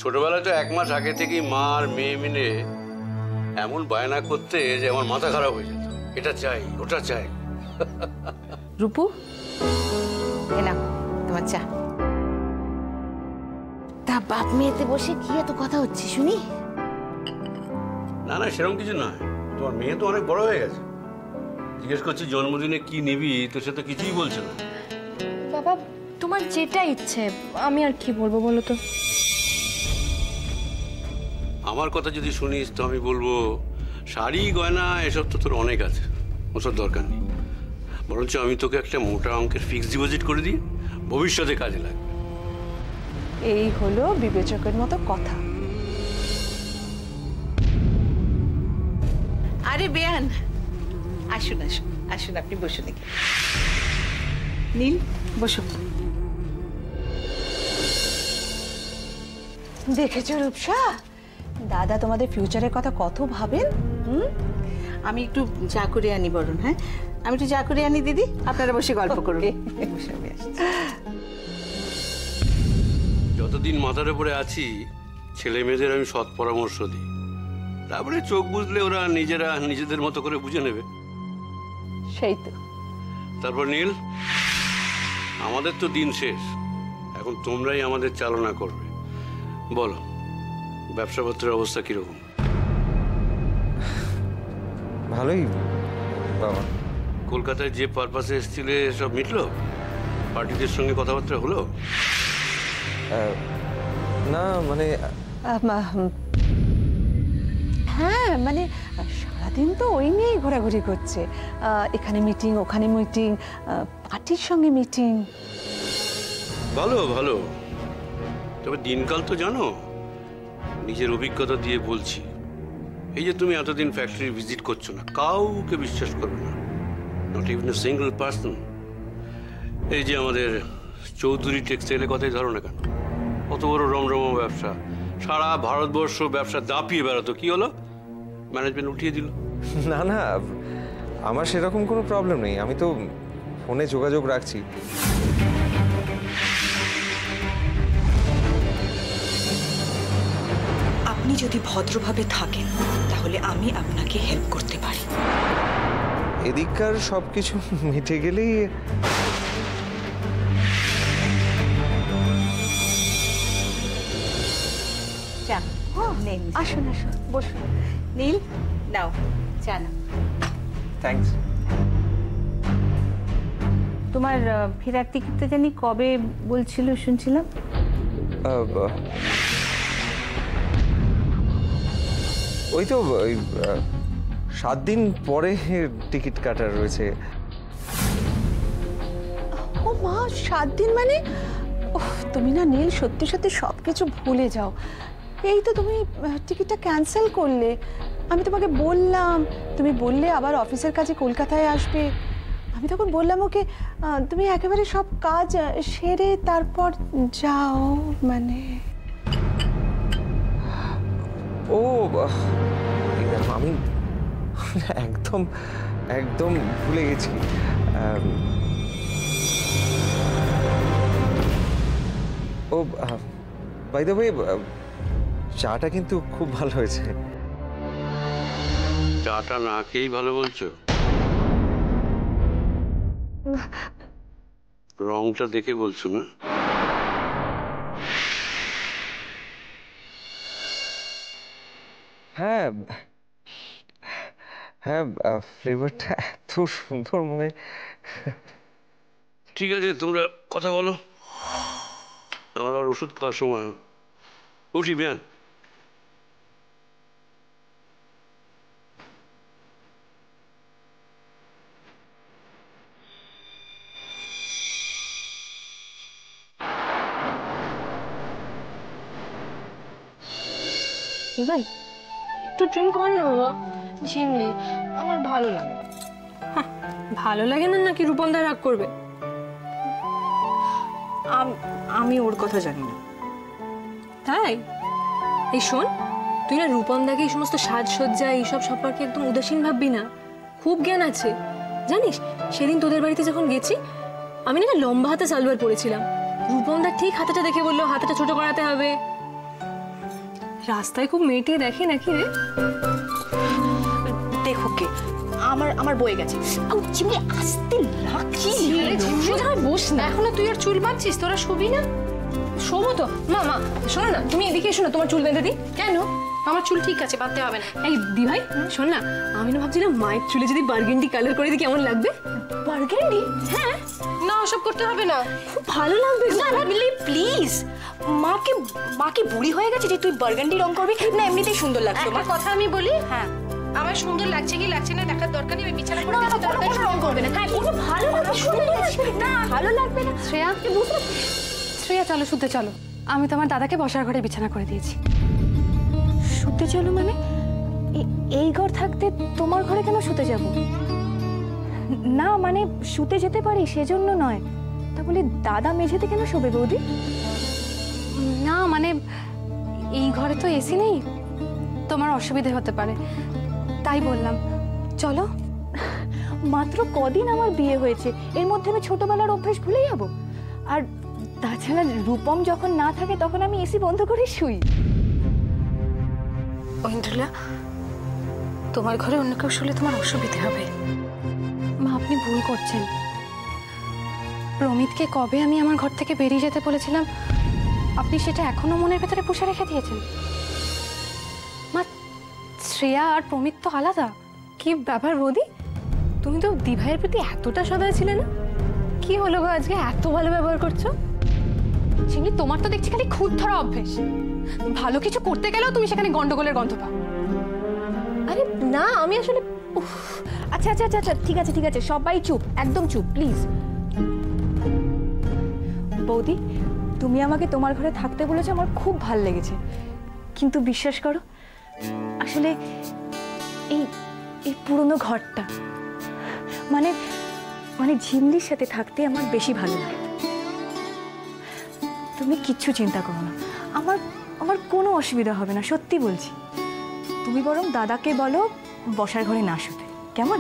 ছোটবেলায় তো 1 মাস আগে থেকেই মা আর মেয়ে মিলে এমন বায়না করতে যে আমার মাথা খারাপ হয়ে যেত। এটা চাই, ওটা চাই। রূপু, এ নাও তোমার চা। তা বাপ মেয়েতে বসে কি এত কথা হচ্ছে শুনি? না না, সেরকম কিছু নয়। তোমার মেয়ে তো অনেক বড় হয়ে গেছে। জিজ্ঞেস করছি জন্মদিনে কি নিবি, তো সে তো কিছুই বলছে না। বাবা, তোমার যেটা ইচ্ছে, আমি আর কি বলবো বলো তো। আমার কথা যদি শুনিস তো আমি বলবো শাড়ি গয়না এসব তো তোর অনেক আছে, ওসব দরকার নেই। বরঞ্চ আমি তোকে একটা মোটা অঙ্কের ফিক্সড ডিপোজিট করে দিই, ভবিষ্যতে কাজে লাগবে। এই হলো বিবেচকের মতো কথা। আরে বেয়ান, আসুন আসুন আসুন, আপনি বসুন। নীল বসো। দেখেছো রূপসা, দাদা তোমাদের ফিউচারের কথা কত ভাবেন। আমি একটু চা করে আনি বরং। হ্যাঁ, আমি একটু চা করে আনি দিদি, আপনারা বসে গল্প করুন। যতদিন মাথার উপরে আছি ছেলে মেয়েদের আমি সৎ পরামর্শ দিই, তারপরে চোখ বুঝলে ওরা নিজেরা নিজেদের মতো করে বুঝে নেবে। সেই তো। তারপর নীল, আমাদের তো দিন শেষ, এখন তোমরাই আমাদের চালনা করবে। বলো, ব্যবসাপত্রের অবস্থা কিরকম? ভালোই বাবা। কলকাতায় যে পারপাসে এসেছিলে সব মিটলো? পার্টিদের সঙ্গে কথাবার্তা হলো? না মানে হ্যাঁ মানে সারাদিন তো ওই নিয়েই ঘোরাঘুরি করছে। এখানে মিটিং, ওখানে মিটিং, পার্টির সঙ্গে মিটিং। ভালো ভালো, তবে দিনকাল তো জানো। নিজের অভিজ্ঞতা দিয়ে বলছি, এই যে তুমি এতদিন ফ্যাক্টরি ভিজিট করছো না, কাউকে বিশ্বাস করবে না, not even a single person. এই যে আমাদের চৌধুরী টেক্সটাইলের কথাই ধরো না কেন, কত বড় রমরমা ব্যবসা, সারা ভারতবর্ষ ব্যবসা দাপিয়ে বেড়াতো, কি হলো? ম্যানেজমেন্ট উঠিয়ে দিল। না না, আমার সেরকম কোনো প্রবলেম নেই, আমি তো ফোনে যোগাযোগ রাখছি। আপনি যদি ভদ্রভাবে থাকেন তাহলে আমি আপনাকে হেল্প করতে পারি। এদিককার সবকিছু মিটে গেলেই আসুন আসুন বসুন। নীল নাও চা নাও। থ্যাঙ্কস। তোমার ফেরার টিকিটটা জানি কবে বলছিল শুনছিলাম? ওই তো 7 দিন পরে টিকিট কাটার রয়েছে। ও মা, 7 দিন মানে? তুমি না নীল সত্যি সত্যি সবকিছু ভুলে যাও। এই তো তুমি টিকিটটা ক্যান্সেল করলে, আমি তোমাকে বললাম, তুমি বললে আবার অফিসের কাজে কলকাতায় আসবে। আমি তখন বললাম ওকে তুমি একেবারে সব কাজ সেরে তারপর যাও। মানে ও আমি একদম একদম ভুলে গেছি। ও বাই দ্য ওয়ে, চাটা কিন্তু খুব ভালো হয়েছে। চাটা না খেয়েই ভালো বলছো? রংটা দেখে বলছো না? হ্যাঁ হ্যাঁ, ফ্লেভারটা এত সুন্দর, মানে ঠিক আছে, তোমরা কথা বলো, আমার আর ওষুধ খাওয়ার সময়। উঠি বেয়ান। ভাই একটু ড্রিঙ্ক কর না বাবা, ঝিমলি, আমার ভালো লাগে। ভালো লাগে না নাকি রূপনদা রাগ করবে? আমি ওর কথা জানি না। তাই? এই শোন, তুই না রূপনদাকে এই সমস্ত সাজসজ্জা এইসব সম্পর্কে একদম উদাসীন ভাববি না, খুব জ্ঞান আছে জানিস। সেদিন তোদের বাড়িতে যখন গেছি, আমি না লম্বা হাতে সালোয়ার পরেছিলাম, রূপনদা ঠিক হাতাটা দেখে বললো হাতাটা ছোট করাতে হবে। রাস্তায় খুব মেয়েটে দেখে নাকি রে? দেখো কে, আমার আমার বয়ে গেছে। চিমড়ি আসতে লাগছে। বস না, এখনো তুই আর চুল বাঁধছিস? তোরা শুবি না? শোবো তো। মা মা শোনো না, তুমি এদিকে এসো না, তোমার চুল বেঁধে দিই। কেন? আমার চুল ঠিক আছে, বাঁধতে হবে না। এই দি ভাই শোন না, আমি না ভাবছিলাম মায়ের চুলে যদি বার্গেন্ডি কালার করে দিই কেমন লাগবে? বার্গেন্ডি? হ্যাঁ, না ওসব করতে হবে না। খুব ভালো লাগবে। না প্লিজ, মাকে মাকে বুড়ি হয়ে গেছে যে তুই বার্গেন্ডি রং করবি? না এমনিতেই সুন্দর লাগছে মা। একটা কথা আমি বলি, হ্যাঁ, আমার সুন্দর লাগছে কি লাগছে না দেখার দরকার নেই। আমি বিছানা করে দিচ্ছি, কোনো তাড়াতাড়ি রং করবে না। হ্যাঁ, কোনো ভালো লাগবে, সুন্দর লাগবে। না ভালো লাগবে না। শ্রেয়া, শ্রেয়া চলো শুতে চলো। আমি তোমার দাদাকে বসার ঘরে বিছানা করে দিয়েছি। শুতে চলো মানে? এই ঘর থাকতে তোমার ঘরে কেন শুতে যাব? না মানে শুতে যেতে পারি সেজন্য নয়। তা বলে দাদা মেঝেতে কেন শোবে বৌদি? না মানে এই ঘরে তো এসি নেই, তোমার অসুবিধে হতে পারে, তাই বললাম। চলো। মাত্র কদিন আমার বিয়ে হয়েছে, এর মধ্যে আমি ছোটবেলার অভ্যেস ভুলে যাব? আর তাছাড়া রূপম যখন না থাকে তখন আমি এসি বন্ধ করে শুই। ঐন্দ্রিলা, তোমার ঘরে অন্য কেউ শুলে তোমার অসুবিধে হবে। মা আপনি ভুল করছেন। প্রমিতকে কবে আমি আমার ঘর থেকে বেরিয়ে যেতে বলেছিলাম, আপনি সেটা এখনো মনের ভেতরে পুষে রেখে দিয়েছেন। মা, শ্রেয়া আর প্রমিত তো আলাদা। কি ব্যাপার বৌদি, তুমি তো দি ভাইয়ের প্রতি এতটা সদয় ছিলে না? কি হলো গো আজকে এত ভালো ব্যবহার করছো? চিনি, তোমার তো দেখছি খালি খুঁত ধরা অভ্যেস। ভালো কিছু করতে গেলেও তুমি সেখানে গন্ডগোলের গন্ধ পাও। আরে না, আমি আসলে আচ্ছা আচ্ছা আচ্ছা ঠিক আছে ঠিক আছে, সবাই চুপ, একদম চুপ প্লিজ। বৌদি, তুমি আমাকে তোমার ঘরে থাকতে বলেছো, আমার খুব ভাল লেগেছে। কিন্তু বিশ্বাস করো, আসলে এই এই পুরনো ঘরটা মানে মানে ঝিমলির সাথে থাকতে আমার বেশি ভালো লাগে। তুমি কিচ্ছু চিন্তা করো না, আমার আমার কোনো অসুবিধা হবে না, সত্যি বলছি। তুমি বরং দাদাকে বলো বসার ঘরে না শুতে, কেমন?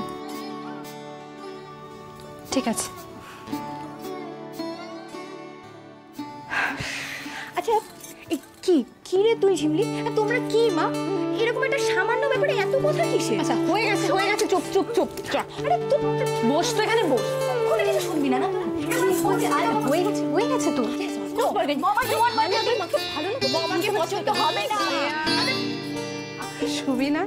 ঠিক আছে। আচ্ছা কি কি রে তুই ঝিমলি, তোমরা কি মা এরকম একটা সামান্য ব্যাপারে এত কথা কিসে? আচ্ছা হয়ে গেছে, চুপ চুপ চুপ। আরে তুই বস তো এখানে, বস। কোনো কিছু শুনবি না না? হয়ে গেছে তো। শুবি না?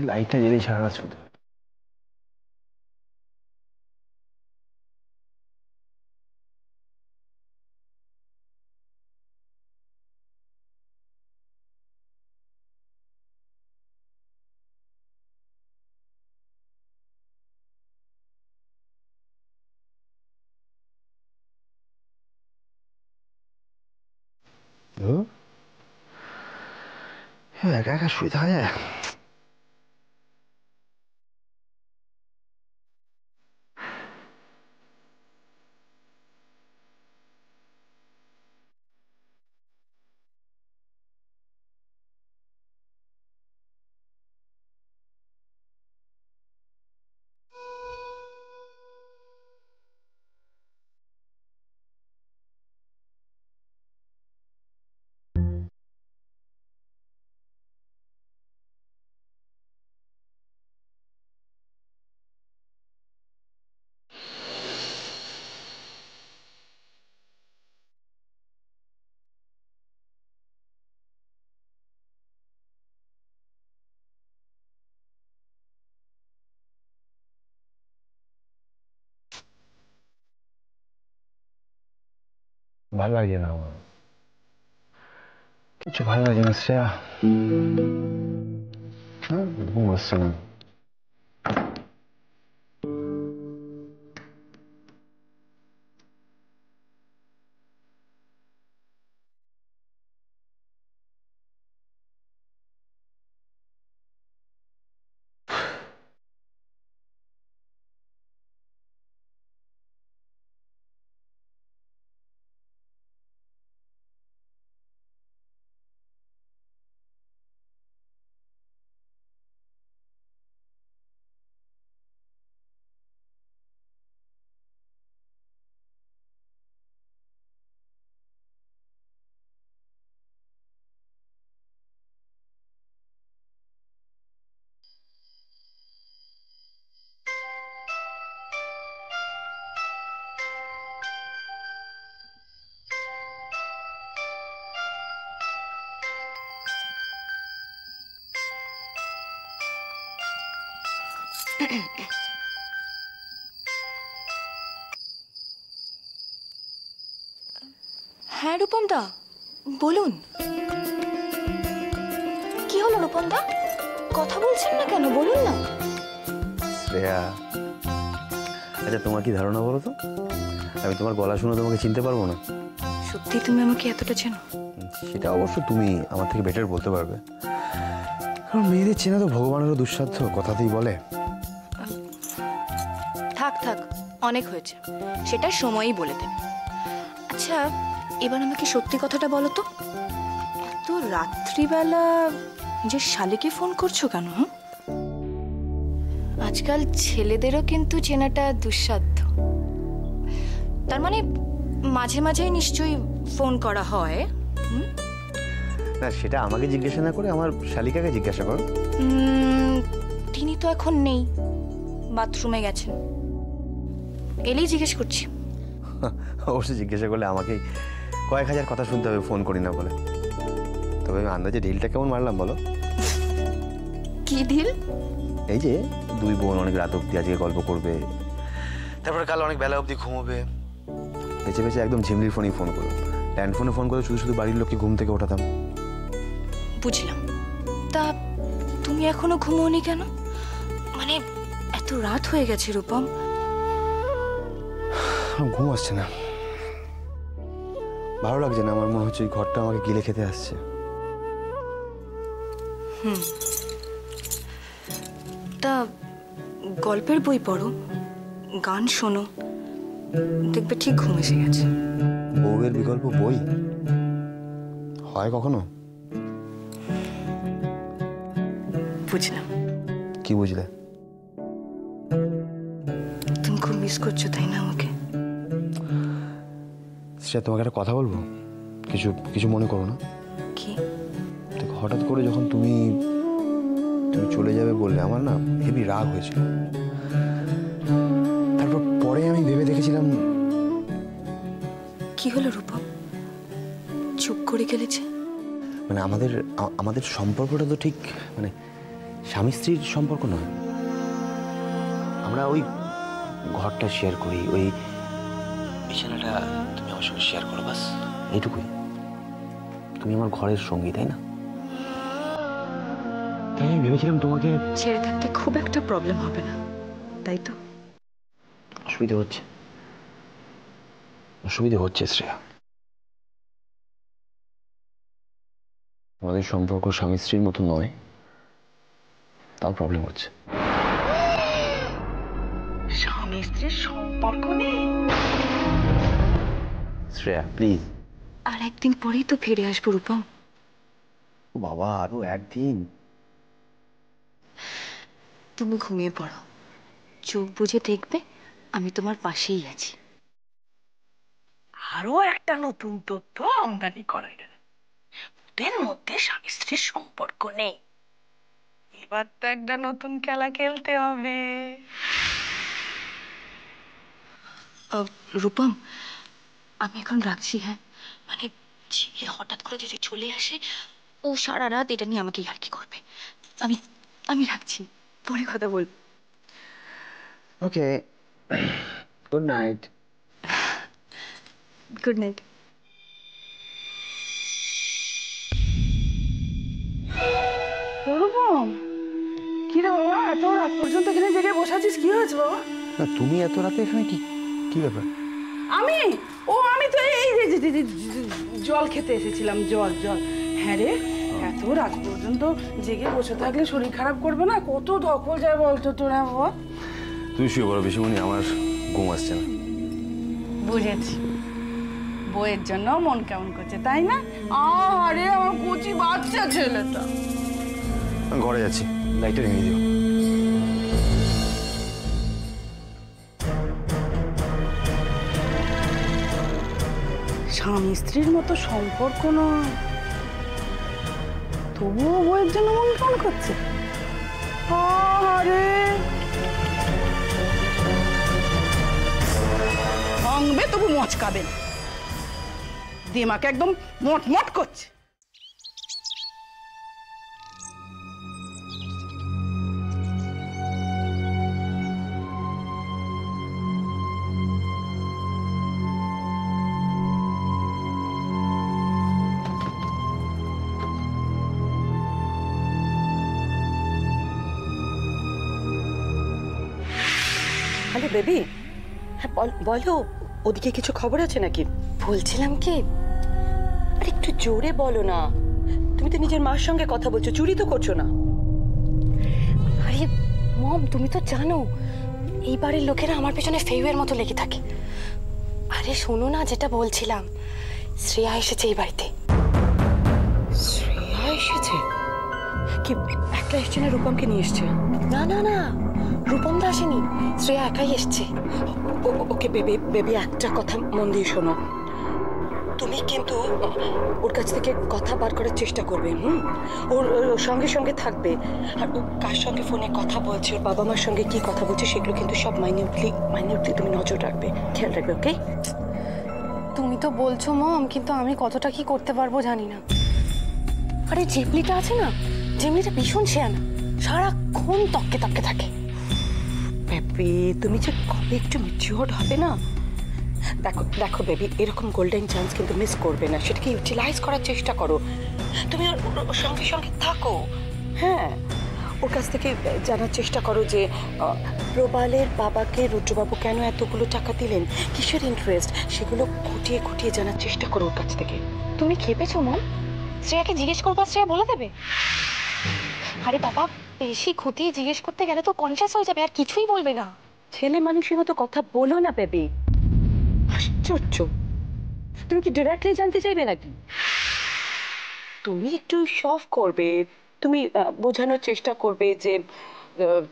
লাইটটা জ্বেলে সারা শুধু। একা একা শুয়ে থাকা যায়? ভালো লাগছে না আমার, কিছু ভালো লাগছে না শ্রেয়া। ঘুম আসছে না। হ্যাঁ রূপম দা, বলুন। কি হলো রূপম দা, কথা বলছেন না কেন? বলুন না। শ্রেয়া, আচ্ছা তোমার কি ধারণা বলো তো? আমি তোমার গলা শুনে তোমাকে চিনতে পারবো না? সত্যি তুমি আমাকে এতটা চেনো? সেটা অবশ্য তুমি আমার থেকে বেটার বলতে পারবে, কারণ মেয়েদের চেনা তো ভগবানেরও দুঃসাধ্য, কথাতেই বলে। থাক থাক, অনেক হয়েছে, সেটা সময়ই বলে দেবে। আচ্ছা, এবার আমাকে সত্যি কথাটা বলো তো, এত রাত্রিবেলা যে শালিকে ফোন করছো কেন? আজকাল ছেলেদেরও কিন্তু চেনাটা দুঃসাধ্য। তার মানে মাঝে মাঝেই নিশ্চয়ই ফোন করা হয়। না, সেটা আমাকে জিজ্ঞাসা না করে আমার শালিকাকে জিজ্ঞাসা করো। তিনি তো এখন নেই, বাথরুমে গেছেন, এলেই জিজ্ঞেস করছি। অবশ্যই জিজ্ঞাসা করলে আমাকেই কয়েক হাজার কথা শুনতে হবে ফোন করি না বলে। তবে আমি আন্দাজে ঢিলটা কেমন মারলাম বলো? কি ঢিল? এই যে দুই বোন অনেক রাত অব্দি আজকে গল্প করবে, তারপরে কাল অনেক বেলা অব্দি ঘুমোবে, বেঁচে বেঁচে একদম ঝিমলির ফোনেই ফোন করো। ল্যান্ড ফোনে ফোন করে শুধু শুধু বাড়ির লোককে ঘুম থেকে ওঠাতাম। বুঝলাম। তা তুমি এখনো ঘুমোওনি কেন? মানে এত রাত হয়ে গেছে রূপম। ঘুম আসছে না, ভালো লাগছে না, আমার মনে হচ্ছে এই ঘরটা আমাকে গিলে খেতে আসছে। তা গল্পের বই পড়ো, গান শোনো, দেখবে ঠিক ঘুম এসে গেছে। বউয়ের বিকল্প বই হয় কখনো? বুঝলাম। কি বুঝলে? তুমি খুব মিস করছো তাই না আমাকে? সে তোমাকে একটা কথা বলবো, কিছু কিছু মনে করো না। কি? দেখো, হঠাৎ করে যখন তুমি চলে যাবে বললে, আমার না হেভি রাগ হয়েছিল। তারপর পরে আমি ভেবে দেখেছিলাম। কি হলো রূপম, চুপ করে গেলেছে? মানে আমাদের সম্পর্কটা তো ঠিক মানে স্বামী স্ত্রীর সম্পর্ক নয়। আমরা ওই ঘরটা শেয়ার করি, ওই বিছানাটা তুমি আমার সঙ্গে শেয়ার করো, বাস এইটুকুই। তুমি আমার ঘরের সঙ্গী, তাই না? তাই আমি ভেবেছিলাম তোমাকে ছেড়ে থাকতে খুব একটা প্রবলেম হবে না, তাই তো? অসুবিধে হচ্ছে শ্রেয়া। আমাদের সম্পর্ক স্বামী স্ত্রীর মতো নয়, তাও প্রবলেম হচ্ছে। স্বামী স্ত্রীর সম্পর্ক নেই? শ্রেয়া প্লিজ। আর একদিন পরেই তো ফিরে আসবো রূপম। বাবা, আরো একদিন? তুমি ঘুমিয়ে পড়ো, চোখ বুজে দেখবে আমি তোমার পাশেই আছি। আরো একটা নতুন তথ্য আমদানি করা গেল, ওদের মধ্যে স্বামী স্ত্রীর সম্পর্ক নেই। এবার তো একটা নতুন খেলা খেলতে হবে। রূপম, আমি এখন রাখছি। হ্যাঁ, মানে ছেলে হঠাৎ করে যদি চলে আসে, ও সারা রাত এটা নিয়ে আমাকে ইয়ার্কি করবে। আমি আমি রাখছি, পরে কথা বলবো। Okay, good night. Good night. Rupam, কি রে বাবা, এত রাত পর্যন্ত এখানে জেগে বসে আছিস? কি হয়েছে বাবা? না, তুমি এত রাতে এখানে কি ব্যাপার? আমি তো এই জল খেতে এসেছিলাম। জল। হ্যাঁ রে, এত রাত পর্যন্ত জেগে বসে থাকলে শরীর খারাপ করবে না? কত ধকল যায় বলতো তোরা বাবা। তুই শুয়ে বলো বেশিমণি, আমার ঘুম আসছে না। বুঝেছি, বইয়ের জন্য মন কেমন করছে তাই না? আরে আমার কচি বাচ্চা ছেলেটা। আমি ঘরে যাচ্ছি, লাইটটা ভেঙে দিও। স্বামী স্ত্রীর মতো সম্পর্ক নয়, তবুও বইয়ের জন্য মন কেমন করছে। আরে ভাঙবে তবু মচকাবে না, দিমাকে একদম মটমট করছে। বেবি, হ্যাঁ বলো, ওদিকে কিছু খবর আছে নাকি? বলছিলাম কি, আরে একটু জোরে বলো না, তুমি তো নিজের মার সঙ্গে কথা বলছো, চুরি তো করছো না। আরে মম, তুমি তো জানো এই বাড়ির লোকেরা আমার পেছনে ফেউয়ের মতো লেগে থাকে। আরে শোনো না, যেটা বলছিলাম, শ্রেয়া এসেছে এই বাড়িতে। শ্রেয়া এসেছে? কি একলা এসছে না রূপমকে নিয়ে এসছে? না না না, রূপম দা আসেনি, শ্রেয়া একাই এসছে। ওকে বেবি, বেবি একটা কথা মন দিয়ে শোনো, তুমি কিন্তু ওর কাছ থেকে কথা বার করার চেষ্টা করবে। ওর সঙ্গে সঙ্গে থাকবে, আর ও কার সঙ্গে ফোনে কথা বলছে, ওর বাবা মার সঙ্গে কি কথা বলছে, সেগুলো কিন্তু সব মাইনিউটলি তুমি নজর রাখবে, খেয়াল রাখবে, ওকে? তুমি তো বলছো মম, কিন্তু আমি কতটা কি করতে পারবো জানি না। আরে জেবলিটা আছে না, জেবলিটা ভীষণ শেয়ানা, সারাক্ষণ তককে তককে থাকে। বেবি তুমি যে কবে একটু ম্যাচিওর হবে না? দেখো দেখো বেবি, এরকম গোল্ডেন চান্স কিন্তু মিস করবে না, সেটাকে ইউটিলাইজ করার চেষ্টা করো। তুমি ওর সঙ্গে সঙ্গে থাকো, হ্যাঁ, ওর কাছ থেকে জানার চেষ্টা করো যে প্রবালের বাবাকে রুদ্রবাবু কেন এতগুলো টাকা দিলেন, কিসের ইন্টারেস্ট, সেগুলো খুঁটিয়ে খুঁটিয়ে জানার চেষ্টা করো ওর কাছ থেকে। তুমি খেপেছো মম? শ্রেয়াকে জিজ্ঞেস করবো, শ্রেয়া বলে দেবে? আরে বাবা, বেশি খুঁটিয়ে জিজ্ঞেস করতে গেলে তো কনসিয়াস হয়ে যাবে, আর কিছুই বলবে না। ছেলে মানুষের মতো কথা বলো না বেবি, আশ্চর্য। তুমি কি ডিরেক্টলি জানতে চাইবে নাকি? তুমি একটু সফট করবে, তুমি বোঝানোর চেষ্টা করবে যে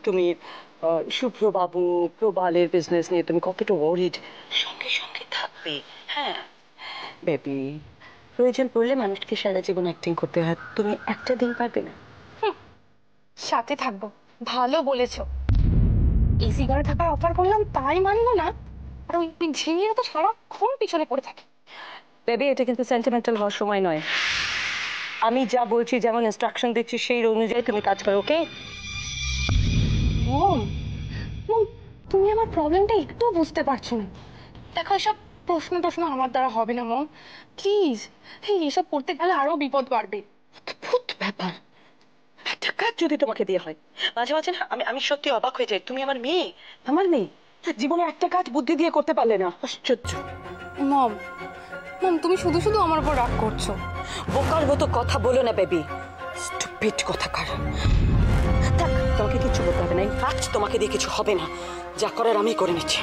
তুমি শুভ্রবাবু প্রবালের বিজনেস নিয়ে তুমি কতটা ওয়ারিড, সঙ্গে সঙ্গে থাকবে। হ্যাঁ বেবি, প্রয়োজন পড়লে মানুষকে সারা জীবন অ্যাক্টিং করতে হয়, তুমি একটা দিন পারবে না? সাথে থাকবো, ভালো বলেছো। এসি ঘরে থাকার অফার করলাম তাই মানবো না, আর ওই ঝিমিয়ে তো সারাক্ষণ পিছনে পড়ে থাকে। বেবি এটা কিন্তু সেন্টিমেন্টাল হওয়ার সময় নয়, আমি যা বলছি, যেমন ইনস্ট্রাকশন দিচ্ছি সেই অনুযায়ী তুমি কাজ করো, ওকে? মম, মম, তুমি আমার প্রবলেমটা একটু বুঝতে পারছো না। দেখো, এসব প্রশ্ন আমার দ্বারা হবে না মম, প্লিজ। এসব করতে গেলে আরো বিপদ বাড়বে। অদ্ভুত ব্যাপার, একটা কাজ যদি তোমাকে দিয়ে হয়, মাঝে মাঝে না আমি সত্যি অবাক হয়ে যাই, তুমি আমার মেয়ে, জীবনে একটা কাজ বুদ্ধি দিয়ে করতে পারলে না, আশ্চর্য। মম, মম, তুমি শুধু শুধু আমার উপর রাগ করছো। বোকার মতো কথা বলো না বেবি, স্টুপিড কথাকার। থাক, তোমাকে কিছু বলতে হবে না, ইনফ্যাক্ট তোমাকে দিয়ে কিছু হবে না, যা করার আমি করে নিচ্ছি।